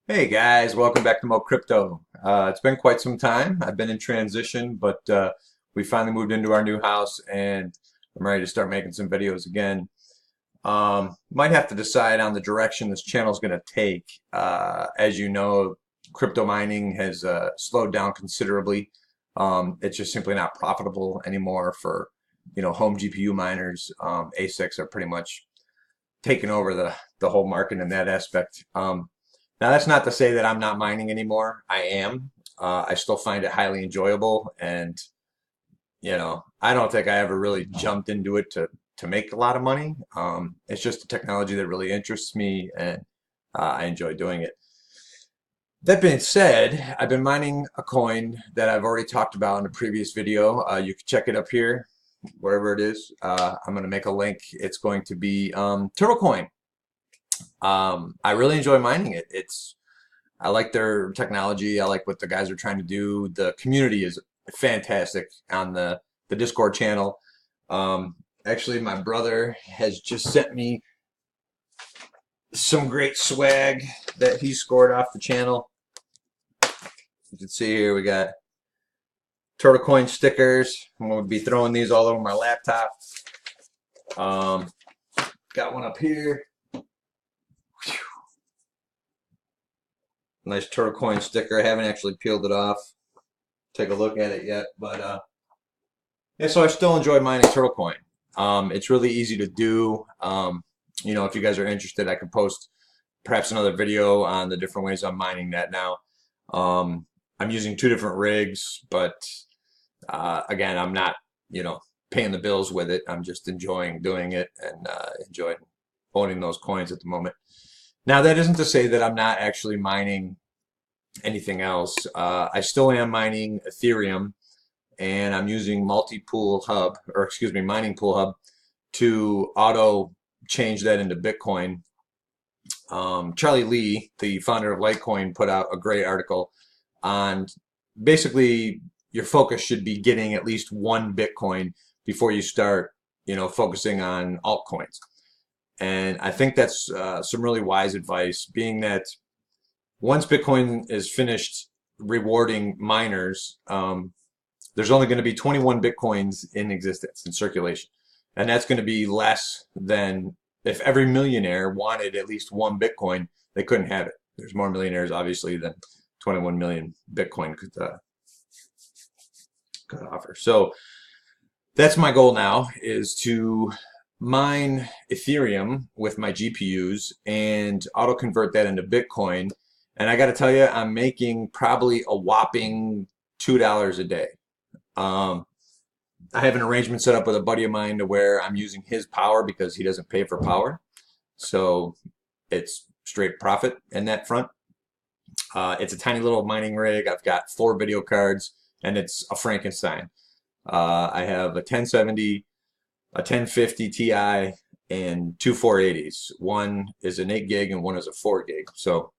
Hey guys, welcome back to Krypto. It's been quite some time. I've been in transition, but we finally moved into our new house and I'm ready to start making some videos again. Might have to decide on the direction this channel is going to take. As you know, crypto mining has slowed down considerably. It's just simply not profitable anymore for, home GPU miners. ASICs are pretty much taking over the whole market in that aspect. Now, that's not to say that I'm not mining anymore. I am. I still find it highly enjoyable, and I don't think I ever really jumped into it to make a lot of money. It's just a technology that really interests me, and I enjoy doing it. That being said, I've been mining a coin that I've already talked about in a previous video. You can check it up here, wherever it is. I'm going to make a link. It's going to be Turtle Coin. I really enjoy mining it. I like their technology. I like what the guys are trying to do. The community is fantastic on the Discord channel. Actually, my brother has just sent me some great swag that he scored off the channel. You can see here we got Turtle Coin stickers. I'm going to be throwing these all over my laptop. Got one up here. Nice Turtle Coin sticker. I haven't actually peeled it off. Take a look at it yet, but yeah. So I still enjoy mining Turtle Coin. It's really easy to do. If you guys are interested, I can post perhaps another video on the different ways I'm mining that now. I'm using two different rigs, but again, I'm not, paying the bills with it. I'm just enjoying doing it and enjoying owning those coins at the moment. Now, that isn't to say that I'm not actually mining anything else. I still am mining Ethereum, and I'm using Mining Pool Hub to auto change that into Bitcoin. Charlie Lee, the founder of Litecoin, put out a great article on basically your focus should be getting at least one Bitcoin before you start, focusing on altcoins. And I think that's some really wise advice, being that once Bitcoin is finished rewarding miners, there's only going to be 21 Bitcoins in existence, in circulation. And that's going to be less than if every millionaire wanted at least one Bitcoin, they couldn't have it. There's more millionaires, obviously, than 21 million Bitcoin could offer. So that's my goal now, is to mine Ethereum with my GPUs and auto convert that into Bitcoin. And I got to tell you, I'm making probably a whopping $2 a day. I have an arrangement set up with a buddy of mine to where I'm using his power because he doesn't pay for power. So it's straight profit in that front. It's a tiny little mining rig. I've got 4 video cards, and it's a Frankenstein. I have a 1070, a 1050 Ti, and 2 480s. One is an 8 gig and one is a 4 gig. So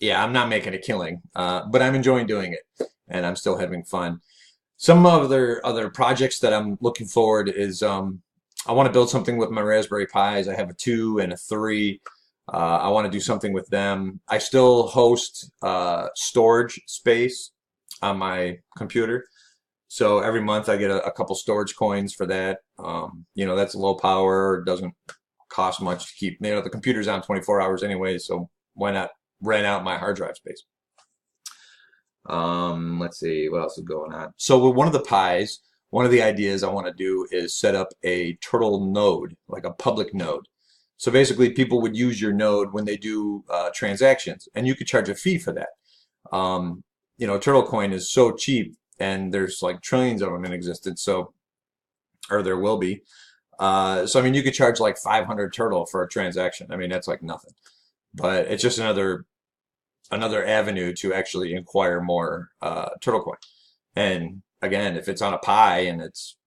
yeah, I'm not making a killing, but I'm enjoying doing it, and I'm still having fun. Some other projects that I'm looking forward is I want to build something with my Raspberry Pis. I have a 2 and a 3. I want to do something with them. I still host storage space on my computer. So every month I get a couple storage coins for that. That's low power, doesn't cost much to keep. The computer's on 24 hours anyway, so why not rent out my hard drive space? Let's see, what else is going on? So with one of the Pis, one of the ideas I want to do is set up a Turtle node, like a public node. So basically, people would use your node when they do transactions, and you could charge a fee for that. Turtle coin is so cheap, and there's like trillions of them in existence, or there will be. So I mean, you could charge like 500 Turtle for a transaction. I mean, that's like nothing. But it's just another avenue to actually acquire more Turtle coin. And again, if it's on a Pi and it's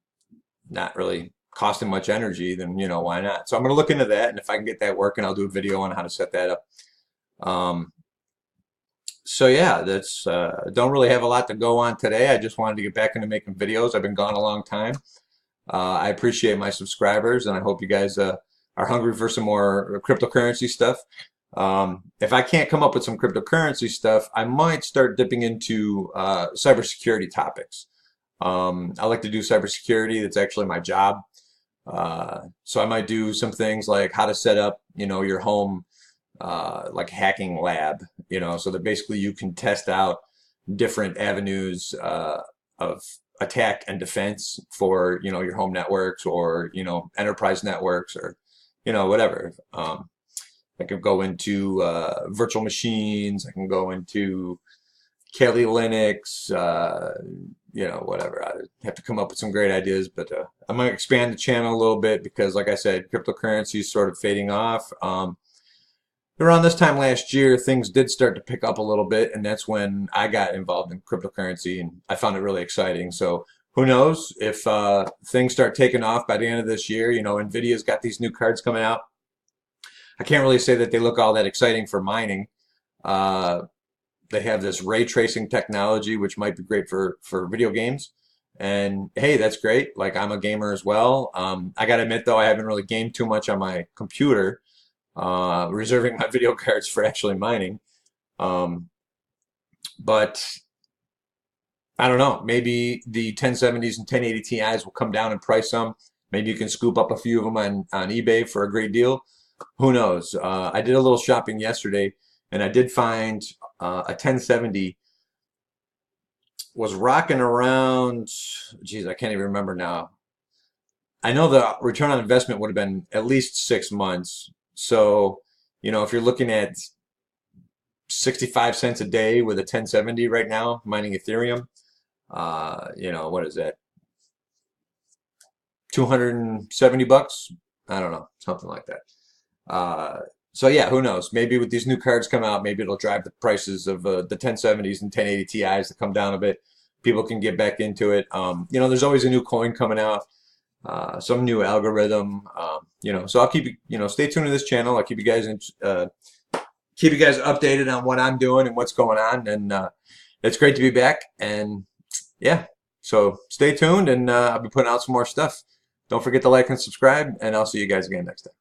not really costing much energy, then why not? So I'm going to look into that, and if I can get that working, I'll do a video on how to set that up. So yeah, that's don't really have a lot to go on today. I just wanted to get back into making videos. I've been gone a long time. I appreciate my subscribers, and I hope you guys are hungry for some more cryptocurrency stuff. If I can't come up with some cryptocurrency stuff, I might start dipping into cybersecurity topics. I like to do cybersecurity. That's actually my job. So I might do some things like how to set up, your home like hacking lab, so that basically you can test out different avenues of attack and defense for, your home networks or, enterprise networks or, whatever. I can go into virtual machines. I can go into Kali Linux, whatever. I have to come up with some great ideas, but I might expand the channel a little bit because, like I said, cryptocurrency is sort of fading off. Around this time last year, things did start to pick up a little bit, and that's when I got involved in cryptocurrency, and I found it really exciting. So who knows if things start taking off by the end of this year? Nvidia's got these new cards coming out. I can't really say that they look all that exciting for mining. They have this ray tracing technology, which might be great for video games. And hey, that's great. Like, I'm a gamer as well. I gotta admit though, I haven't really gamed too much on my computer, reserving my video cards for actually mining. But I don't know. Maybe the 1070s and 1080 Ti's will come down in price some. Maybe you can scoop up a few of them on eBay for a great deal. Who knows? I did a little shopping yesterday, and I did find a 1070 was rocking around, geez, I can't even remember now. I know the return on investment would have been at least 6 months. So, if you're looking at 65 cents a day with a 1070 right now, mining Ethereum, what is that? 270 bucks? I don't know, something like that. So yeah, who knows? Maybe with these new cards come out, maybe it'll drive the prices of the 1070s and 1080 Ti's to come down a bit. People can get back into it. There's always a new coin coming out, some new algorithm. So I'll keep stay tuned to this channel. I'll keep you guys updated on what I'm doing and what's going on. And it's great to be back. And yeah, so stay tuned, and I'll be putting out some more stuff. Don't forget to like and subscribe, and I'll see you guys again next time.